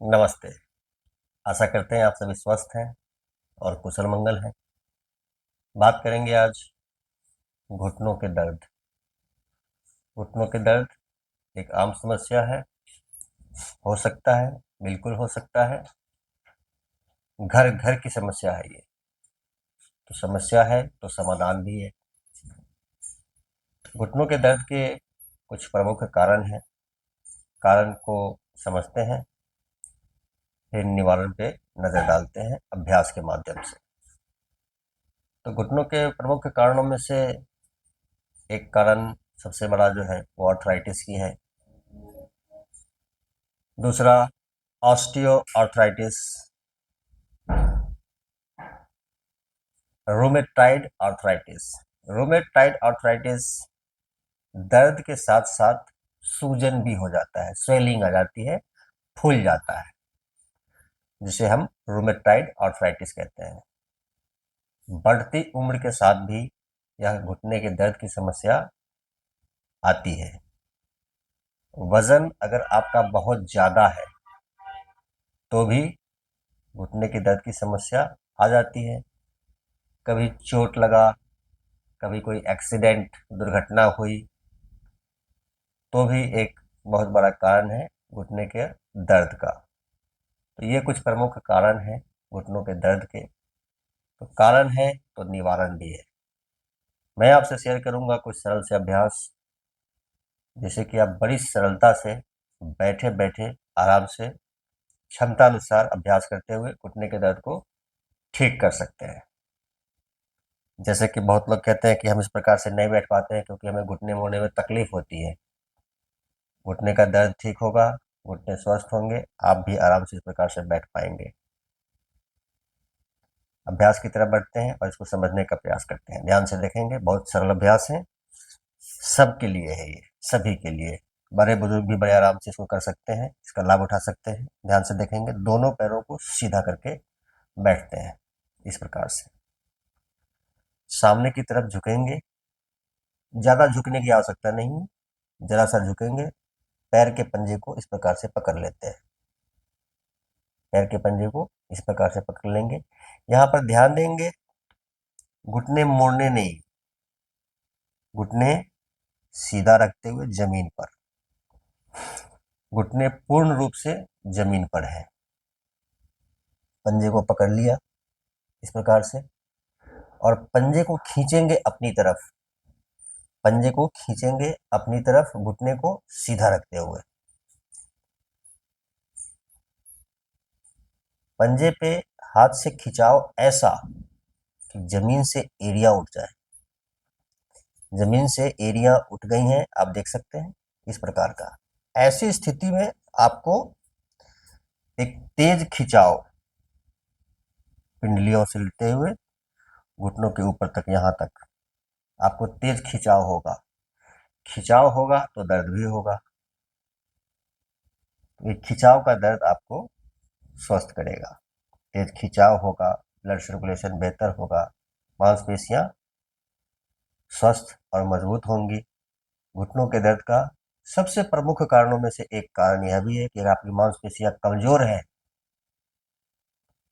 नमस्ते। आशा करते हैं आप सभी स्वस्थ हैं और कुशल मंगल हैं। बात करेंगे आज घुटनों के दर्द। घुटनों के दर्द एक आम समस्या है। हो सकता है, बिल्कुल हो सकता है। घर घर की समस्या है ये। तो समस्या है तो समाधान भी है। घुटनों के दर्द के कुछ प्रमुख कारण हैं। कारण को समझते हैं, फिर निवारण पे नजर डालते हैं अभ्यास के माध्यम से। तो घुटनों के प्रमुख कारणों में से एक कारण सबसे बड़ा जो है वो आर्थराइटिस की है। दूसरा osteo arthritis, rheumatoid arthritis. Rheumatoid arthritis दर्द के साथ साथ सूजन भी हो जाता है, स्वेलिंग आ जाती है, फूल जाता है, जिसे हम रूमेटाइड आर्थराइटिस कहते हैं। बढ़ती उम्र के साथ भी यह घुटने के दर्द की समस्या आती है। वजन अगर आपका बहुत ज्यादा है तो भी घुटने के दर्द की समस्या आ जाती है। कभी चोट लगा, कभी कोई एक्सीडेंट, दुर्घटना हुई, तो भी एक बहुत बड़ा कारण है घुटने के दर्द का। तो ये कुछ प्रमुख कारण हैं घुटनों के दर्द के। तो कारण है तो निवारण भी है। मैं आपसे शेयर करूंगा कुछ सरल से अभ्यास, जैसे कि आप बड़ी सरलता से बैठे बैठे आराम से क्षमता अनुसार अभ्यास करते हुए घुटने के दर्द को ठीक कर सकते हैं। जैसे कि बहुत लोग कहते हैं कि हम इस प्रकार से नहीं बैठ पाते हैं क्योंकि हमें घुटने मोड़ने में तकलीफ होती है। घुटने का दर्द ठीक होगा, घुटने स्वस्थ होंगे, आप भी आराम से इस प्रकार से बैठ पाएंगे। अभ्यास की तरफ बढ़ते हैं और इसको समझने का प्रयास करते हैं। ध्यान से देखेंगे, बहुत सरल अभ्यास है, सबके लिए है ये, सभी के लिए। बड़े बुजुर्ग भी बड़े आराम से इसको कर सकते हैं, इसका लाभ उठा सकते हैं। ध्यान से देखेंगे, दोनों पैरों को सीधा करके बैठते हैं इस प्रकार से। सामने की तरफ झुकेंगे, ज्यादा झुकने की आवश्यकता नहीं, जरा सा झुकेंगे, पैर के पंजे को इस प्रकार से पकड़ लेते हैं। पैर के पंजे को इस प्रकार से पकड़ लेंगे। यहाँ पर ध्यान देंगे, घुटने मोड़ने नहीं, घुटने सीधा रखते हुए जमीन पर, घुटने पूर्ण रूप से जमीन पर है। पंजे को पकड़ लिया इस प्रकार से और पंजे को खींचेंगे अपनी तरफ, पंजे को खींचेंगे अपनी तरफ, घुटने को सीधा रखते हुए। पंजे पे हाथ से खिंचाव ऐसा कि जमीन से एड़ियां उठ जाए। जमीन से एड़ियां उठ गई हैं, आप देख सकते हैं इस प्रकार का। ऐसी स्थिति में आपको एक तेज खिंचाव पिंडलियों से लेते हुए घुटनों के ऊपर तक, यहां तक आपको तेज खिंचाव होगा। खिंचाव होगा तो दर्द भी होगा। ये खिंचाव का दर्द आपको स्वस्थ करेगा। तेज खिंचाव होगा, ब्लड सर्कुलेशन बेहतर होगा, मांसपेशियां स्वस्थ और मजबूत होंगी। घुटनों के दर्द का सबसे प्रमुख कारणों में से एक कारण यह भी है कि अगर आपकी मांसपेशियां कमजोर है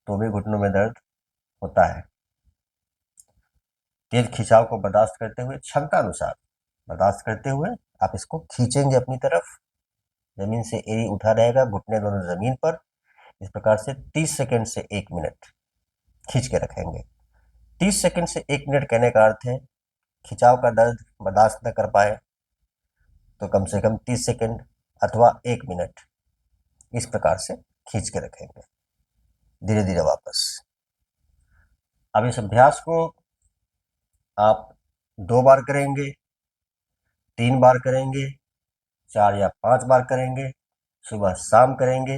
तो भी घुटनों में दर्द होता है। तेज खिंचाव को बर्दाश्त करते हुए, क्षमता अनुसार बर्दाश्त करते हुए, आप इसको खींचेंगे अपनी तरफ, जमीन से एड़ी उठा रहेगा, घुटने दोनों जमीन पर, इस प्रकार से 30 सेकंड से 1 मिनट खींच के रखेंगे। 30 सेकंड से 1 मिनट कहने का अर्थ है, खिंचाव का दर्द बर्दाश्त न कर पाए तो कम से कम 30 सेकंड अथवा 1 मिनट इस प्रकार से खींच के रखेंगे। धीरे धीरे वापस। अब इस अभ्यास को आप 2 बार करेंगे, 3 बार करेंगे, 4 या 5 बार करेंगे, सुबह शाम करेंगे,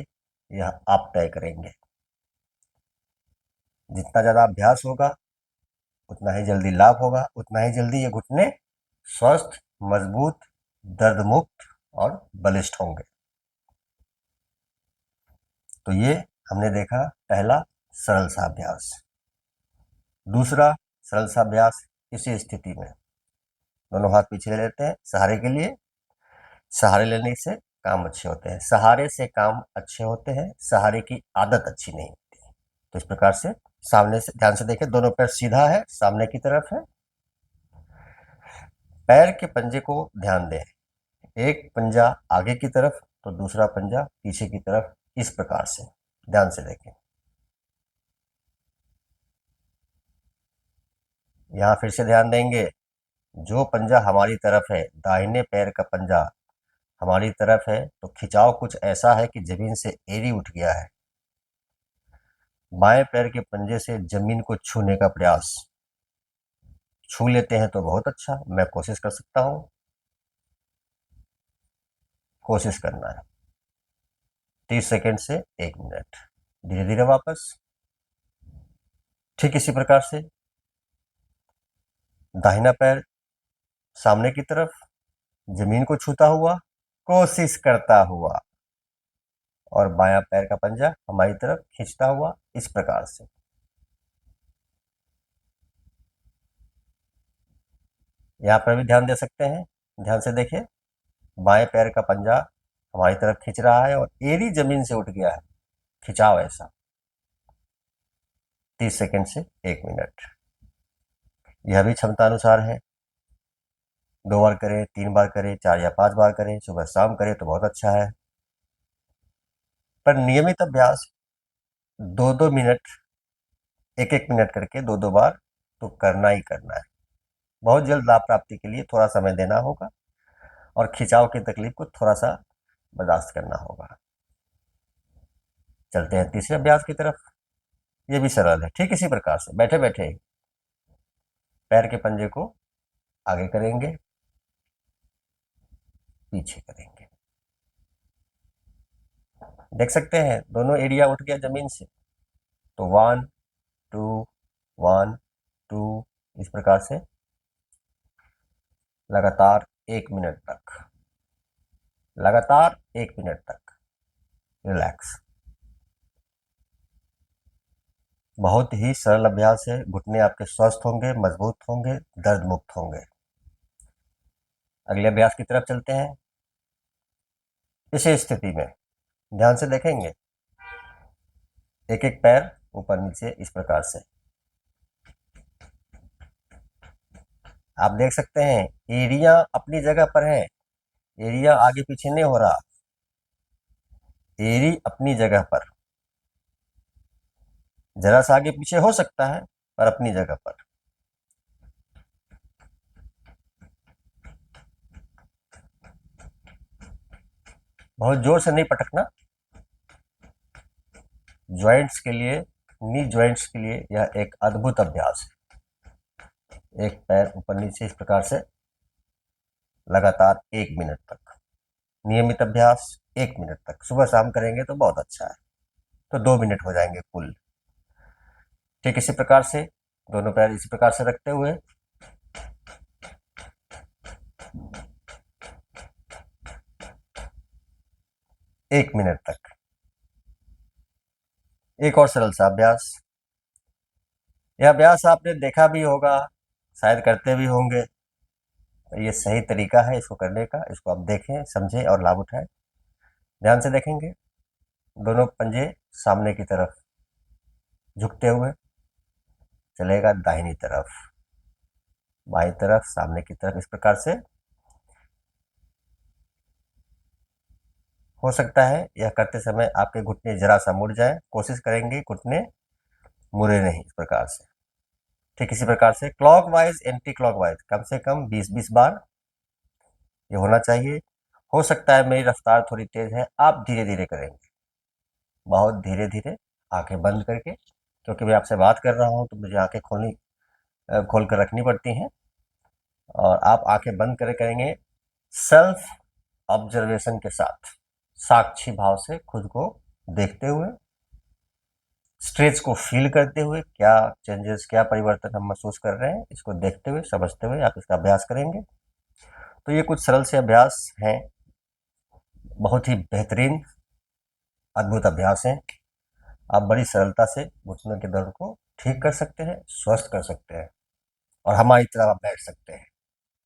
यह आप तय करेंगे। जितना ज्यादा अभ्यास होगा उतना ही जल्दी लाभ होगा, उतना ही जल्दी ये घुटने स्वस्थ, मजबूत, दर्द मुक्त और बलिष्ठ होंगे। तो ये हमने देखा पहला सरल सा अभ्यास। दूसरा सरल सा अभ्यास, इसी स्थिति में दोनों हाथ पीछे ले लेते हैं सहारे के लिए। सहारे लेने से काम अच्छे होते हैं, सहारे से काम अच्छे होते हैं, सहारे की आदत अच्छी नहीं होती। तो इस प्रकार से सामने से ध्यान से देखें, दोनों पैर सीधा है, सामने की तरफ है। पैर के पंजे को ध्यान दें, एक पंजा आगे की तरफ तो दूसरा पंजा पीछे की तरफ, इस प्रकार से ध्यान से देखें। यहां फिर से ध्यान देंगे, जो पंजा हमारी तरफ है, दाहिने पैर का पंजा हमारी तरफ है, तो खिंचाव कुछ ऐसा है कि जमीन से एड़ी उठ गया है। बाएं पैर के पंजे से जमीन को छूने का प्रयास, छू लेते हैं तो बहुत अच्छा, मैं कोशिश कर सकता हूं, कोशिश करना है। 30 सेकंड से 1 मिनट, धीरे धीरे वापस। ठीक इसी प्रकार से दाहिना पैर सामने की तरफ, जमीन को छूता हुआ, कोशिश करता हुआ, और बायां पैर का पंजा हमारी तरफ खींचता हुआ, इस प्रकार से। यहां पर भी ध्यान दे सकते हैं, ध्यान से देखिए, बाएं पैर का पंजा हमारी तरफ खींच रहा है और एड़ी जमीन से उठ गया है, खिंचाव ऐसा। 30 सेकंड से 1 मिनट। यह भी क्षमता अनुसार है, 2 बार करें, 3 बार करें, 4 या 5 बार करें, सुबह शाम करें तो बहुत अच्छा है। पर नियमित अभ्यास 2-2 मिनट, 1-1 मिनट करके 2-2 बार तो करना ही करना है। बहुत जल्द लाभ प्राप्ति के लिए थोड़ा समय देना होगा और खिंचाव की तकलीफ को थोड़ा सा बर्दाश्त करना होगा। चलते हैं तीसरे अभ्यास की तरफ। ये भी सरल है, ठीक इसी प्रकार से बैठे बैठे पैर के पंजे को आगे करेंगे, पीछे करेंगे। देख सकते हैं दोनों एरिया उठ गया जमीन से। तो 1 2 1 2, इस प्रकार से लगातार 1 मिनट तक, लगातार 1 मिनट तक रिलैक्स। बहुत ही सरल अभ्यास है, घुटने आपके स्वस्थ होंगे, मजबूत होंगे, दर्द मुक्त होंगे। अगले अभ्यास की तरफ चलते हैं। इसी स्थिति में ध्यान से देखेंगे, एक एक पैर ऊपर नीचे इस प्रकार से। आप देख सकते हैं एरिया अपनी जगह पर है, एरिया आगे पीछे नहीं हो रहा, एरी अपनी जगह पर, जरा सा आगे पीछे हो सकता है पर अपनी जगह पर। बहुत जोर से नहीं पटकना। जॉइंट्स के लिए, नी जॉइंट्स के लिए यह एक अद्भुत अभ्यास है। एक पैर ऊपर नीचे इस प्रकार से लगातार 1 मिनट तक, नियमित अभ्यास 1 मिनट तक, सुबह शाम करेंगे तो बहुत अच्छा है। तो 2 मिनट हो जाएंगे कुल। ठीक इसी प्रकार से दोनों पैर इसी प्रकार से रखते हुए 1 मिनट तक। एक और सरल सा अभ्यास, यह अभ्यास आपने देखा भी होगा, शायद करते भी होंगे। ये सही तरीका है इसको करने का, इसको आप देखें, समझें और लाभ उठाएं। ध्यान से देखेंगे, दोनों पंजे सामने की तरफ झुकते हुए, चलेगा दाहिनी तरफ, बाईं तरफ, सामने की तरफ, इस प्रकार से। हो सकता है यह करते समय आपके घुटने जरा सा मुड़ जाए, कोशिश करेंगे घुटने मुड़े नहीं, इस प्रकार से। ठीक इसी प्रकार से क्लॉकवाइज एंटी क्लॉकवाइज कम से कम 20-20 बार ये होना चाहिए। हो सकता है मेरी रफ्तार थोड़ी तेज है, आप धीरे धीरे करेंगे, बहुत धीरे धीरे, आंखें बंद करके, क्योंकि मैं आपसे बात कर रहा हूं तो मुझे आंखें खोल कर रखनी पड़ती हैं, और आप आंखें बंद कर करेंगे सेल्फ ऑब्जर्वेशन के साथ, साक्षी भाव से खुद को देखते हुए, स्ट्रेच को फील करते हुए, क्या चेंजेस, क्या परिवर्तन हम महसूस कर रहे हैं, इसको देखते हुए, समझते हुए आप इसका अभ्यास करेंगे। तो ये कुछ सरल से अभ्यास हैं, बहुत ही बेहतरीन अद्भुत अभ्यास हैं। आप बड़ी सरलता से घुटनों के दर्द को ठीक कर सकते हैं, स्वस्थ कर सकते हैं, और हमारी तरह आप बैठ सकते हैं।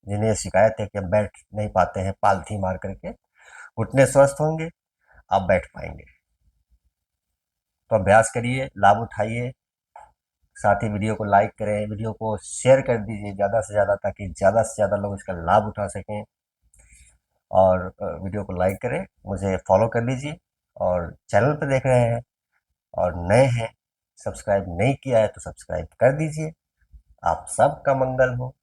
जिन्हें शिकायत है कि हम बैठ नहीं पाते हैं पालथी मार करके, घुटने स्वस्थ होंगे, आप बैठ पाएंगे। तो अभ्यास करिए, लाभ उठाइए। साथ ही वीडियो को लाइक करें, वीडियो को शेयर कर दीजिए ज़्यादा से ज़्यादा, ताकि ज़्यादा से ज़्यादा लोग इसका लाभ उठा सकें। और वीडियो को लाइक करें, मुझे फॉलो कर लीजिए। और चैनल पर देख रहे हैं और नए हैं, सब्सक्राइब नहीं किया है तो सब्सक्राइब कर दीजिए। आप सबका मंगल हो।